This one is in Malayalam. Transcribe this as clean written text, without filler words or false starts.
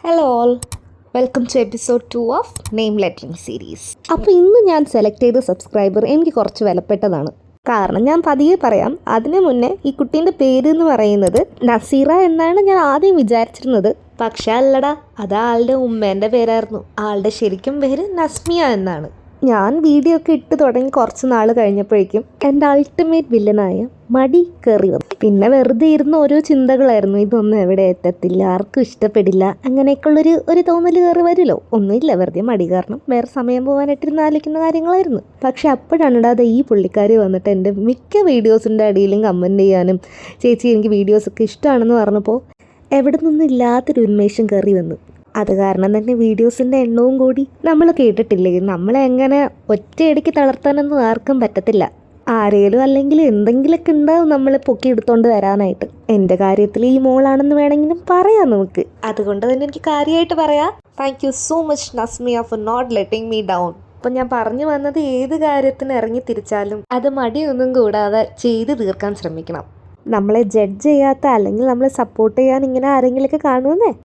Hello all, welcome to episode 2 of name lettering series. അപ്പോൾ ഇന്ന് ഞാൻ സെലക്ട് ചെയ്ത സബ്സ്ക്രൈബർ എനിക്ക് കുറച്ച് വിലപ്പെട്ടതാണ്. കാരണം ഞാൻ പതിയെ പറയാം. അതിനു മുന്നേ ഈ കുട്ടീൻ്റെ പേര് എന്ന് പറയുന്നത് നസീറ എന്നാണ് ഞാൻ ആദ്യം വിചാരിച്ചിരുന്നത്. പക്ഷേ അല്ലടാ, അത് ആളുടെ ഉമ്മേൻ്റെ പേരായിരുന്നു. ആളുടെ ശരിക്കും പേര് നസ്മിയ എന്നാണ്. ഞാൻ വീഡിയോ ഒക്കെ ഇട്ട് തുടങ്ങി കുറച്ച് നാൾ കഴിഞ്ഞപ്പോഴേക്കും എൻ്റെ അൾട്ടിമേറ്റ് വില്ലനായ മടി കയറി വന്നു. പിന്നെ വെറുതെ ഇരുന്ന് ഓരോ ചിന്തകളായിരുന്നു. ഇതൊന്നും എവിടെ എത്തത്തില്ല, ആർക്കും ഇഷ്ടപ്പെടില്ല, അങ്ങനെയൊക്കെയുള്ളൊരു തോന്നൽ കയറി വരുമല്ലോ. ഒന്നുമില്ല, വെറുതെ മടി കാരണം വേറെ സമയം പോകാനായിട്ടിരുന്ന് ആലോചിക്കുന്ന കാര്യങ്ങളായിരുന്നു. പക്ഷെ അപ്പോഴാണ് ഇടാതെ ഈ പുള്ളിക്കാരി വന്നിട്ട് എൻ്റെ മിക്ക വീഡിയോസിൻ്റെ അടിയിലും കമൻറ്റ് ചെയ്യാനും ചേച്ചി എനിക്ക് വീഡിയോസൊക്കെ ഇഷ്ടമാണെന്ന് പറഞ്ഞപ്പോൾ എവിടെ നിന്നും ഇല്ലാത്തൊരു ഉന്മേഷം കയറി വന്നു. അത് കാരണം തന്നെ വീഡിയോസിൻ്റെ എണ്ണവും കൂടി. നമ്മൾ കേട്ടിട്ടില്ലേ, നമ്മളെ എങ്ങനെ ഒറ്റയടിക്ക് തളർത്താനൊന്നും ആർക്കും പറ്റത്തില്ല. ആരേലും അല്ലെങ്കിൽ എന്തെങ്കിലുമൊക്കെ ഉണ്ടാവും നമ്മളെ പൊക്കി എടുത്തോണ്ട് വരാനായിട്ട്. എൻ്റെ കാര്യത്തിൽ ഈ മോളാണെന്ന് വേണമെങ്കിലും പറയാം നമുക്ക്. അതുകൊണ്ട് തന്നെ എനിക്ക് കാര്യമായിട്ട് പറയാം, thank you so much Nasmiya for not letting me down. അപ്പം ഞാൻ പറഞ്ഞു വന്നത്, ഏത് കാര്യത്തിന് ഇറങ്ങി തിരിച്ചാലും അത് മടിയൊന്നും കൂടാതെ ചെയ്ത് തീർക്കാൻ ശ്രമിക്കണം. നമ്മളെ ജഡ്ജ് ചെയ്യാത്ത അല്ലെങ്കിൽ നമ്മളെ സപ്പോർട്ട് ചെയ്യാൻ ഇങ്ങനെ ആരെങ്കിലുമൊക്കെ കാണുമെന്നേ